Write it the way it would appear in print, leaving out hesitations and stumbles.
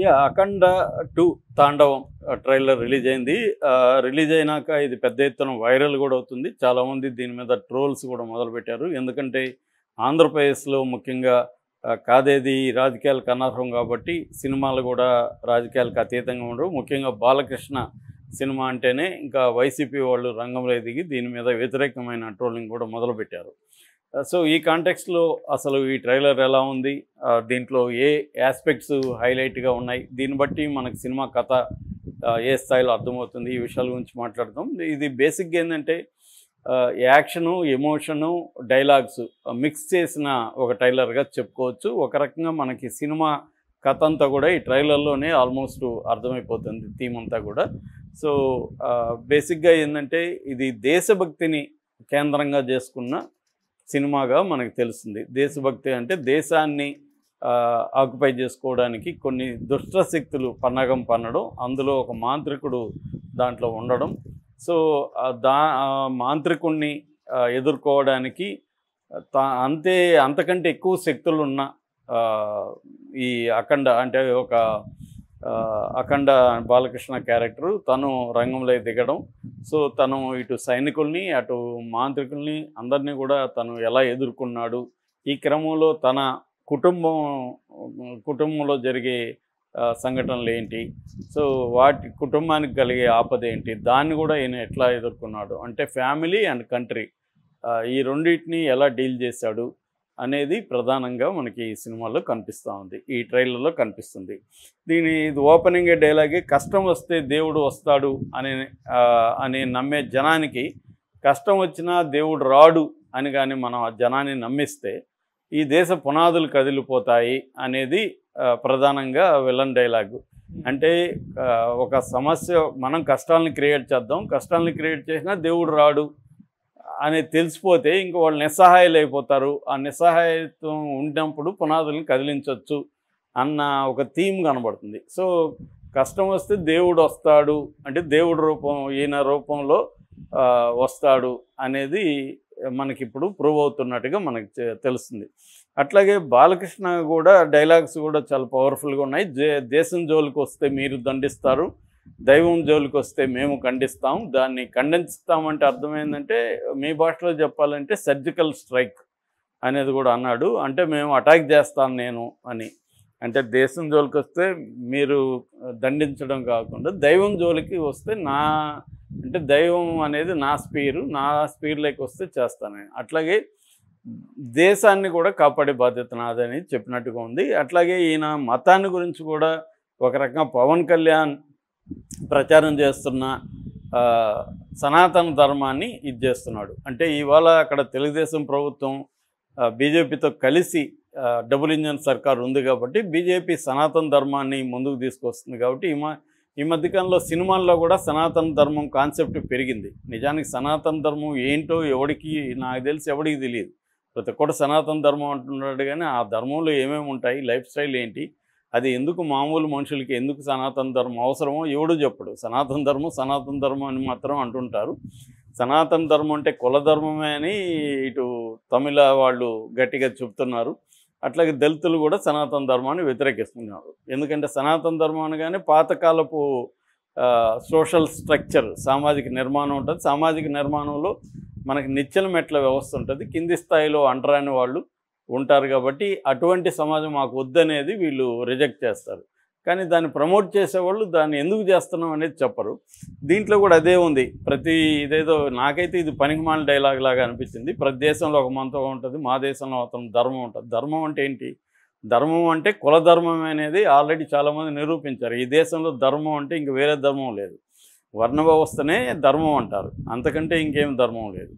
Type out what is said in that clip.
'అఖండ 2 తాండవం' trailer release అయింది. Release అయినాక ఇది పెద్ద ఎత్తున వైరల్ కూడా అవుతుంది. చాలామంది దీని మీద ట్రోల్స్ కూడా మొదలుపెట్టారు. ఎందుకంటే ఆంధ్రప్రదేశ్‌లో ముఖ్యంగా కాదేది రాజకీయాలకు అనర్హం కాబట్టి సినిమాలు కూడా రాజకీయాలకు అతీతంగా ఉండవు. ముఖ్యంగా బాలకృష్ణ సినిమా అంటేనే ఇంకా వైసీపీ వాళ్ళు రంగంలో దిగి దీని మీద వ్యతిరేకమైన ట్రోలింగ్ కూడా మొదలుపెట్టారు. సో ఈ కాంటెక్స్‌లో అసలు ఈ ట్రైలర్ ఎలా ఉంది? దీంట్లో ఏ యాస్పెక్ట్స్ హైలైట్‌గా ఉన్నాయి? దీన్ని బట్టి మనకు సినిమా కథ ఏ స్థాయిలో అర్థమవుతుంది? ఈ విషయాల గురించి మాట్లాడదాం. ఇది బేసిక్‌గా ఏందంటే యాక్షను, ఎమోషను, డైలాగ్స్ మిక్స్ చేసిన ఒక ట్రైలర్‌గా చెప్పుకోవచ్చు. ఒక రకంగా మనకి సినిమా కథ అంతా కూడా ఈ ట్రైలర్‌లోనే ఆల్మోస్ట్ అర్థమైపోతుంది థీమ్ అంతా కూడా. సో బేసిక్‌గా ఏందంటే ఇది దేశభక్తిని కేంద్రంగా చేసుకున్న సినిమాగా మనకు తెలుస్తుంది. దేశభక్తి అంటే దేశాన్ని ఆక్యుపై చేసుకోవడానికి కొన్ని దుష్ట శక్తులు పన్నాగం పన్నడం, అందులో ఒక మాంత్రికుడు దాంట్లో ఉండడం. సో మాంత్రికుడిని ఎదుర్కోవడానికి అంతకంటే ఎక్కువ శక్తులున్న ఈ అఖండ అంటే ఒక అఖండ బాలకృష్ణ క్యారెక్టరు తను రంగంలో దిగడం. సో తను ఇటు సైనికుల్ని అటు మాంత్రికుల్ని అందరినీ కూడా తను ఎలా ఎదుర్కొన్నాడు, ఈ క్రమంలో తన కుటుంబంలో జరిగే సంఘటనలు ఏంటి, సో వాటి కుటుంబానికి కలిగే ఆపద ఏంటి, దాన్ని కూడా ఈయన ఎట్లా ఎదుర్కొన్నాడు, అంటే ఫ్యామిలీ అండ్ కంట్రీ ఈ రెండింటిని ఎలా డీల్ చేశాడు అనేది ప్రధానంగా మనకి ఈ సినిమాలో కనిపిస్తూ ఉంది, ఈ ట్రైలర్లో కనిపిస్తుంది. ఇది ఓపెనింగ్ డైలాగే కష్టం వస్తే దేవుడు వస్తాడు అని నమ్మే జనానికి కష్టం వచ్చినా దేవుడు రాడు అని కానీ మనం ఆ జనాన్ని నమ్మిస్తే ఈ దేశ పునాదులు కదిలిపోతాయి అనేది ప్రధానంగా విలన్ డైలాగు. అంటే ఒక సమస్య మనం కష్టాలను క్రియేట్ చేద్దాం, కష్టాలను క్రియేట్ చేసినా దేవుడు రాడు అనేది తెలిసిపోతే ఇంక వాళ్ళు నిస్సహాయాలు అయిపోతారు. ఆ నిస్సహాయత్వం ఉన్నప్పుడు పునాదులను కదిలించవచ్చు అన్న ఒక థీమ్ కనబడుతుంది. సో కష్టం వస్తే దేవుడు వస్తాడు అంటే దేవుడు ఈయన రూపంలో వస్తాడు అనేది మనకిప్పుడు ప్రూవ్ అవుతున్నట్టుగా మనకి తెలుస్తుంది. అట్లాగే బాలకృష్ణ కూడా డైలాగ్స్ కూడా చాలా పవర్ఫుల్గా ఉన్నాయి. దేశం జోలికి వస్తే మీరు దండిస్తారు, దైవం జోలికి వస్తే మేము ఖండిస్తాం. దాన్ని ఖండిస్తామంటే అర్థమైందంటే మీ భాషలో చెప్పాలంటే సర్జికల్ స్ట్రైక్ అనేది కూడా అన్నాడు. అంటే మేము అటాక్ చేస్తాను నేను అని, అంటే దేశం జోలికి వస్తే మీరు దండించడం కాకుండా దైవం జోలికి వస్తే అంటే దైవం అనేది నా స్పీర్లోకి వస్తే చేస్తాను. అట్లాగే దేశాన్ని కూడా కాపాడే బాధ్యత నాదని చెప్పినట్టుగా ఉంది. అట్లాగే ఈయన మతాన్ని గురించి కూడా ఒక రకంగా పవన్ కళ్యాణ్ ప్రచారం చేస్తున్న సనాతన ధర్మాన్ని ఇది చేస్తున్నాడు. అంటే ఇవాళ అక్కడ తెలుగుదేశం ప్రభుత్వం బీజేపీతో కలిసి డబుల్ ఇంజన్ సర్కార్ ఉంది కాబట్టి బీజేపీ సనాతన ధర్మాన్ని ముందుకు తీసుకొస్తుంది. కాబట్టి ఈ మధ్యకాలంలో సినిమాల్లో కూడా సనాతన ధర్మం కాన్సెప్ట్ పెరిగింది. నిజానికి సనాతన ధర్మం ఏంటో నాకు తెలిసి ఎవడికి తెలియదు. ప్రతి ఒక్కటి సనాతన ధర్మం అంటున్నాడు, కానీ ఆ ధర్మంలో ఏమేమి ఉంటాయి, లైఫ్ స్టైల్ ఏంటి, అది ఎందుకు మామూలు మనుషులకి ఎందుకు సనాతన ధర్మం అవసరమో ఎవడు చెప్పడు. సనాతన ధర్మం అని మాత్రం అంటుంటారు. సనాతన ధర్మం అంటే కుల ధర్మమే అని ఇటు తమిళ వాళ్ళు గట్టిగా చెప్తున్నారు. అట్లాగే దళితులు కూడా సనాతన ధర్మాన్ని వ్యతిరేకిస్తున్నారు. ఎందుకంటే సనాతన ధర్మం అనగానే పాతకాలపు సోషల్ స్ట్రక్చర్, సామాజిక నిర్మాణం ఉంటుంది. సామాజిక నిర్మాణంలో మనకి నిచ్చెన మెట్ల వ్యవస్థ ఉంటుంది, కింది స్థాయిలో అంటరాని వాళ్ళు ఉంటారు. కాబట్టి అటువంటి సమాజం మాకు వద్దనేది వీళ్ళు రిజెక్ట్ చేస్తారు. కానీ దాన్ని ప్రమోట్ చేసేవాళ్ళు దాన్ని ఎందుకు చేస్తున్నాం అనేది చెప్పరు. దీంట్లో కూడా అదే ఉంది. ఇదేదో నాకైతే ఇది పనికిమాలిన డైలాగ్ లాగా అనిపించింది. ప్రతి దేశంలో ఒక మంత్రం ఉంటుంది, మా దేశంలో అతను ధర్మం ఉంటుంది. ధర్మం అంటే ఏంటి? ధర్మం అంటే కుల ధర్మం అనేది ఆల్రెడీ చాలామంది నిరూపించారు. ఈ దేశంలో ధర్మం అంటే ఇంక వేరే ధర్మం లేదు. వర్ణ వ్యవస్థనే ధర్మం అంటారు, అంతకంటే ఇంకేం ధర్మం లేదు.